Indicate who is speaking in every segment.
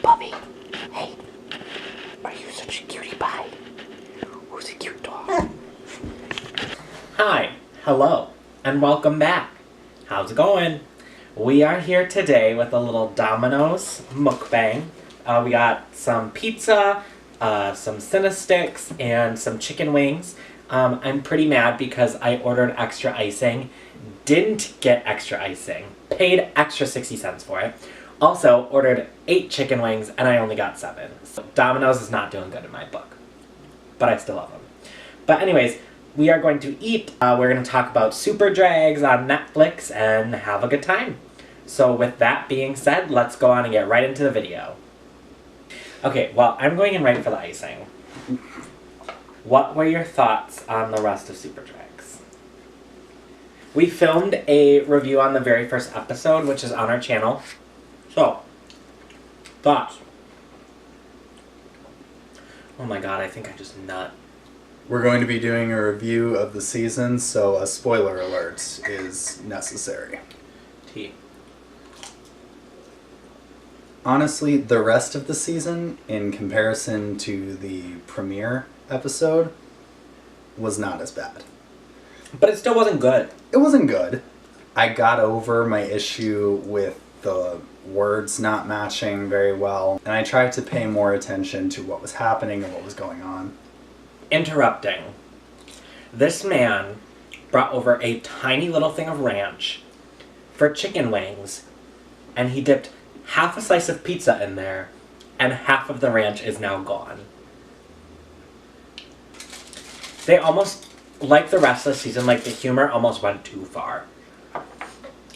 Speaker 1: puppy. Hey, are you such a cutie pie? Who's a cute dog? Hi, hello, and welcome back. How's it going? We are here today with a little Domino's mukbang. We got some pizza, some Cinnasticks, and some chicken wings. I'm pretty mad because I ordered extra icing, didn't get extra icing, paid extra 60 cents for it. Also, ordered 8 chicken wings, and I only got 7. So Domino's is not doing good in my book. But I still love them. But anyways, we are going to eat. We're going to talk about Super Drags on Netflix and have a good time. So with that being said, let's go on and get right into the video. Okay, well, I'm going in right for the icing. What were your thoughts on the rest of Super Drags? We filmed a review on the very first episode, which is on our channel. So, thoughts? Oh my god, I think I just nut.
Speaker 2: We're going to be doing a review of the season, so a spoiler alert is necessary.
Speaker 1: Tea.
Speaker 2: Honestly, the rest of the season, in comparison to the premiere episode, was not as bad.
Speaker 1: But it still wasn't good.
Speaker 2: It wasn't good. I got over my issue with the words not matching very well, and I tried to pay more attention to what was happening and what was going on.
Speaker 1: Interrupting. This man brought over a tiny little thing of ranch for chicken wings, and he dipped half a slice of pizza in there, and half of the ranch is now gone. They almost, like the rest of the season, like the humor almost went too far.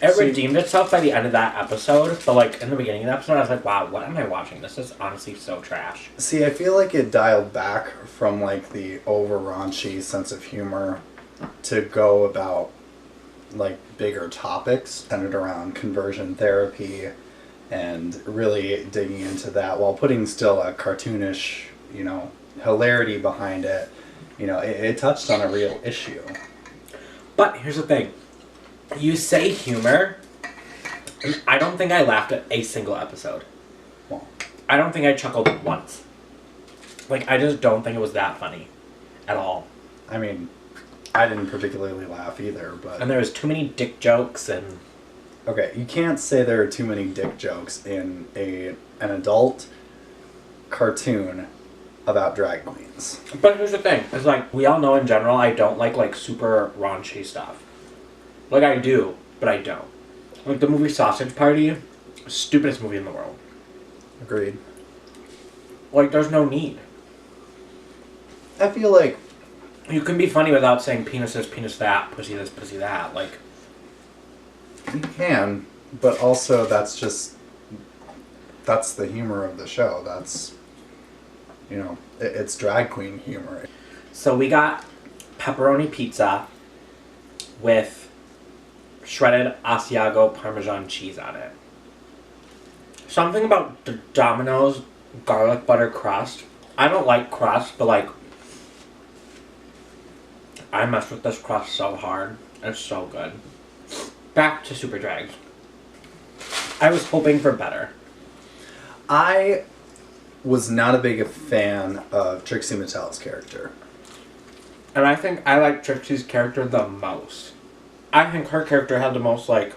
Speaker 1: It redeemed itself by the end of that episode, but like in the beginning of the episode, I was like, wow, what am I watching? This is honestly so trash.
Speaker 2: See, I feel like it dialed back from like the over raunchy sense of humor to go about like bigger topics centered around conversion therapy and really digging into that while putting still a cartoonish, hilarity behind it. It touched on a real issue.
Speaker 1: But here's the thing. You say humor, I don't think I laughed at a single episode.
Speaker 2: Well,
Speaker 1: I don't think I chuckled once. Like, I just don't think it was that funny. At all.
Speaker 2: I mean, I didn't particularly laugh either, but...
Speaker 1: And there was too many dick jokes and...
Speaker 2: Okay, you can't say there are too many dick jokes in an adult cartoon about drag queens.
Speaker 1: But here's the thing. It's like, we all know in general I don't like super raunchy stuff. Like, I do, but I don't. Like, the movie Sausage Party, stupidest movie in the world.
Speaker 2: Agreed.
Speaker 1: Like, there's no need.
Speaker 2: I feel like...
Speaker 1: You can be funny without saying penis this, penis that, pussy this, pussy that. Like...
Speaker 2: You can, but also that's the humor of the show. That's, it's drag queen humor.
Speaker 1: So we got pepperoni pizza with shredded Asiago Parmesan cheese on it. Something about the Domino's garlic butter crust. I don't like crust, but like, I mess with this crust so hard. It's so good. Back to Super Drags. I was hoping for better.
Speaker 2: I was not a big fan of Trixie Mattel's character.
Speaker 1: And I think I like Trixie's character the most. I think her character had the most, like,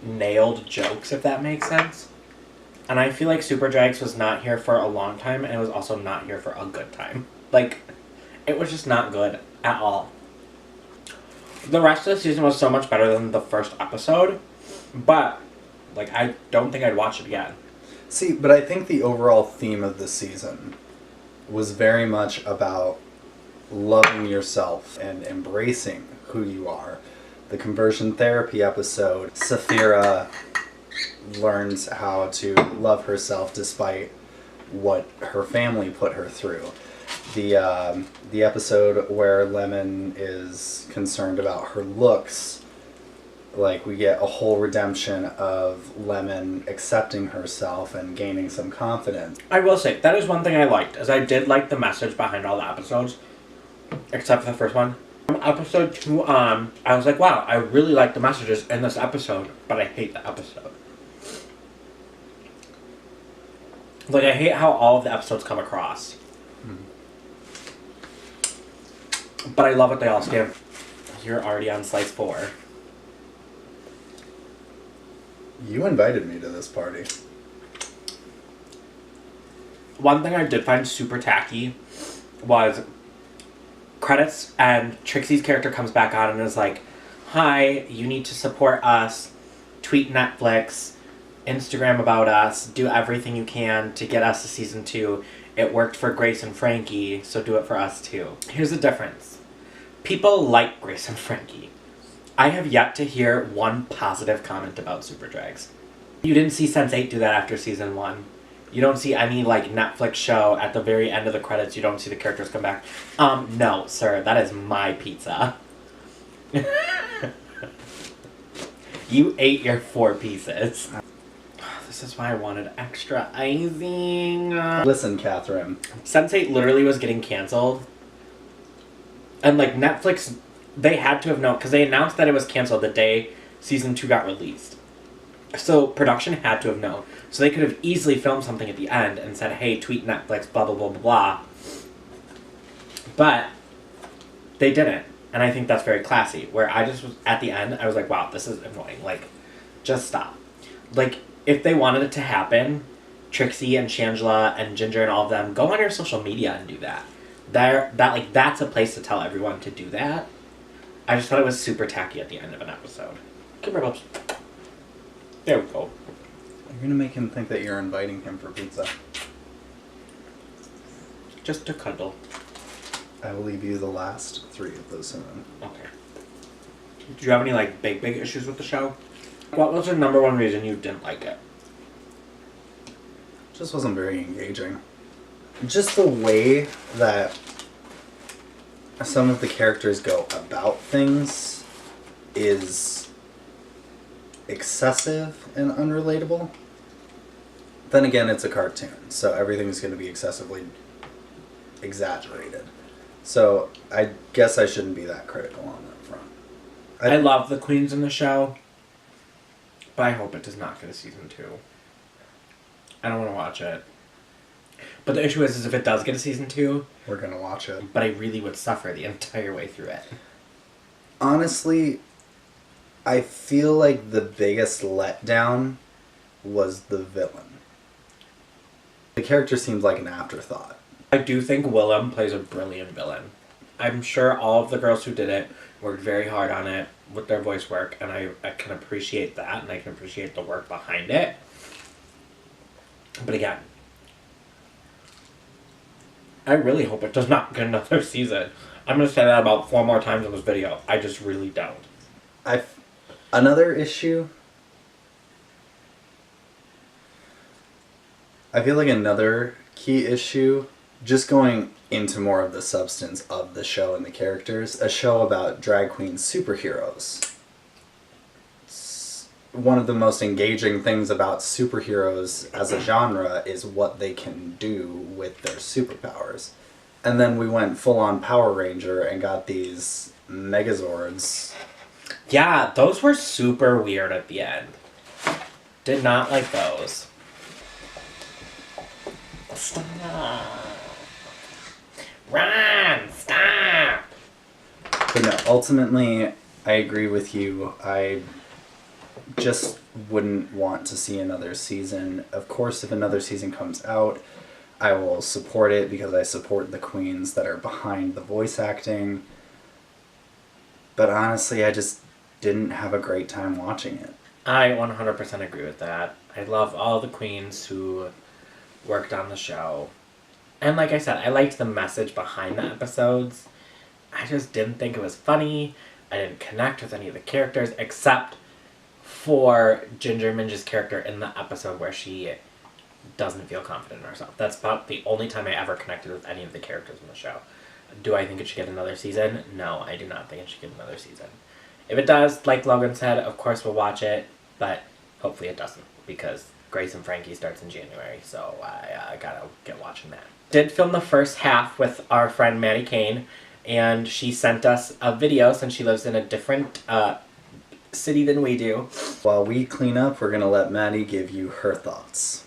Speaker 1: nailed jokes, if that makes sense. And I feel like Super Drags was not here for a long time, and it was also not here for a good time. Like, it was just not good at all. The rest of the season was so much better than the first episode, but, like, I don't think I'd watch it again.
Speaker 2: See, but I think the overall theme of the season was very much about loving yourself and embracing who you are. The conversion therapy episode, Saphira learns how to love herself despite what her family put her through. The episode where Lemon is concerned about her looks, like we get a whole redemption of Lemon accepting herself and gaining some confidence.
Speaker 1: I will say, that is one thing I liked, as I did like the message behind all the episodes, except for the first one. From episode 2 on, I was like, wow, I really like the messages in this episode, but I hate the episode. Like, I hate how all of the episodes come across. But I love what they all stand for. You're already on slice 4.
Speaker 2: You invited me to this party.
Speaker 1: One thing I did find super tacky was credits, and Trixie's character comes back on and is like, hi, you need to support us, tweet Netflix, Instagram about us, do everything you can to get us to season 2. It worked for Grace and Frankie, so do it for us too. Here's the difference. People like Grace and Frankie. I have yet to hear one positive comment about Super Drags. You didn't see Sense8 do that after season 1. You don't see any, like, Netflix show at the very end of the credits. You don't see the characters come back. No, sir. That is my pizza. You ate your 4 pieces. This is why I wanted extra icing.
Speaker 2: Listen, Catherine.
Speaker 1: Sense8 literally was getting canceled. And, like, Netflix, they had to have known, because they announced that it was canceled the day season 2 got released. So production had to have known. So they could have easily filmed something at the end and said, hey, tweet Netflix, blah, blah, blah, blah, blah. But they didn't. And I think that's very classy. Where I just was, at the end, I was like, wow, this is annoying. Like, just stop. Like, if they wanted it to happen, Trixie and Shangela and Ginger and all of them, go on your social media and do that. That's a place to tell everyone to do that. I just thought it was super tacky at the end of an episode. Come here, Bubs. There we go.
Speaker 2: You're gonna make him think that you're inviting him for pizza.
Speaker 1: Just to cuddle.
Speaker 2: I will leave you the last 3 of those cinnamon.
Speaker 1: Okay. Do you have any, like, big issues with the show? What was the number one reason you didn't like it?
Speaker 2: Just wasn't very engaging. Just the way that some of the characters go about things is excessive and unrelatable. Then again, it's a cartoon, so everything's going to be excessively exaggerated. So I guess I shouldn't be that critical on that front.
Speaker 1: I love the queens in the show, but I hope it does not get a season 2. I don't want to watch it. But the issue is if it does get a season 2...
Speaker 2: We're going to watch it.
Speaker 1: But I really would suffer the entire way through it.
Speaker 2: Honestly, I feel like the biggest letdown was the villain. The character seems like an afterthought.
Speaker 1: I do think Willem plays a brilliant villain. I'm sure all of the girls who did it worked very hard on it with their voice work, and I can appreciate that, and I can appreciate the work behind it. But again, I really hope it does not get another season. I'm going to say that about 4 more times in this video. I just really don't.
Speaker 2: Another issue... I feel like another key issue, just going into more of the substance of the show and the characters, a show about drag queen superheroes. One of the most engaging things about superheroes as a genre is what they can do with their superpowers. And then we went full-on Power Ranger and got these Megazords.
Speaker 1: Yeah, those were super weird at the end. Did not like those. Stop. Run! Stop!
Speaker 2: But no, ultimately, I agree with you. I just wouldn't want to see another season. Of course, if another season comes out, I will support it because I support the queens that are behind the voice acting. But honestly, I just didn't have a great time watching it.
Speaker 1: I 100% agree with that. I love all the queens who worked on the show. And like I said, I liked the message behind the episodes. I just didn't think it was funny. I didn't connect with any of the characters except for Ginger Minj's character in the episode where she doesn't feel confident in herself. That's about the only time I ever connected with any of the characters in the show. Do I think it should get another season? No, I do not think it should get another season. If it does, like Logan said, of course we'll watch it, but hopefully it doesn't, because Grace and Frankie starts in January, so I gotta get watching that. Did film the first half with our friend Maddie Kane, and she sent us a video since she lives in a different city than we do.
Speaker 2: While we clean up, we're gonna let Maddie give you her thoughts.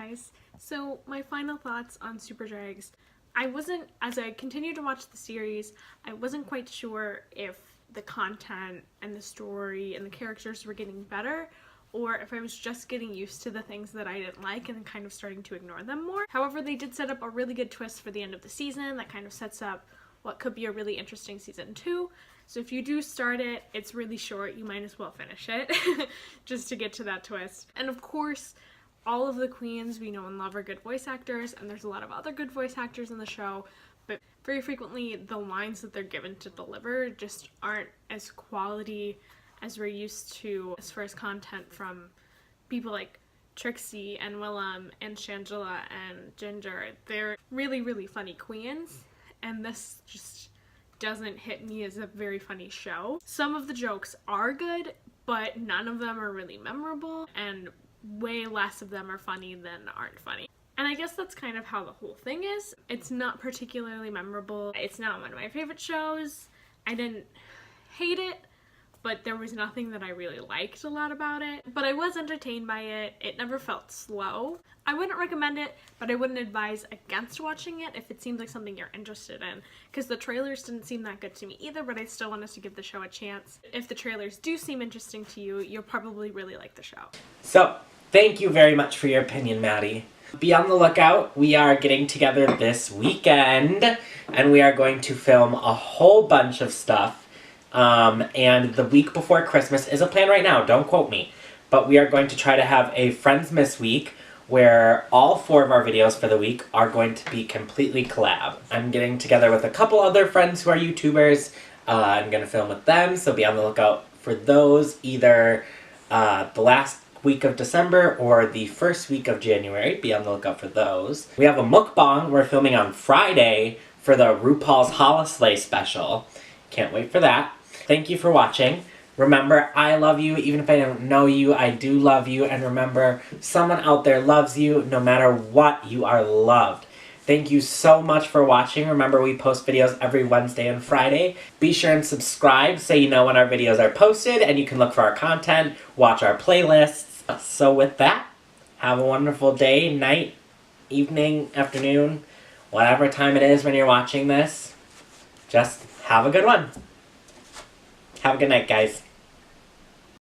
Speaker 3: guys. So my final thoughts on Super Drags. As I continued to watch the series, I wasn't quite sure if the content and the story and the characters were getting better, or if I was just getting used to the things that I didn't like and kind of starting to ignore them more. However, they did set up a really good twist for the end of the season that kind of sets up what could be a really interesting season 2. So if you do start it, it's really short, you might as well finish it just to get to that twist. And of course, all of the queens we know and love are good voice actors, and there's a lot of other good voice actors in the show, but very frequently the lines that they're given to deliver just aren't as quality as we're used to as far as content from people like Trixie and Willem and Shangela and Ginger. They're really, really funny queens, and this just doesn't hit me as a very funny show. Some of the jokes are good, but none of them are really memorable, and way less of them are funny than aren't funny. And I guess that's kind of how the whole thing is. It's not particularly memorable. It's not one of my favorite shows. I didn't hate it, but there was nothing that I really liked a lot about it. But I was entertained by it. It never felt slow. I wouldn't recommend it, but I wouldn't advise against watching it if it seems like something you're interested in, because the trailers didn't seem that good to me either, but I still wanted to give the show a chance. If the trailers do seem interesting to you, you'll probably really like the show.
Speaker 1: So, thank you very much for your opinion, Maddie. Be on the lookout. We are getting together this weekend, and we are going to film a whole bunch of stuff. And the week before Christmas is a plan right now, don't quote me. But we are going to try to have a Friendsmas week where all 4 of our videos for the week are going to be completely collab. I'm getting together with a couple other friends who are YouTubers. I'm going to film with them, so be on the lookout for those either the last week of December or the first week of January. Be on the lookout for those. We have a mukbang we're filming on Friday for the RuPaul's Holiday special. Can't wait for that. Thank you for watching. Remember, I love you. Even if I don't know you, I do love you. And remember, someone out there loves you. No matter what, you are loved. Thank you so much for watching. Remember, we post videos every Wednesday and Friday. Be sure and subscribe so you know when our videos are posted, and you can look for our content, watch our playlists. So with that, have a wonderful day, night, evening, afternoon, whatever time it is when you're watching this. Just have a good one. Have a good night, guys.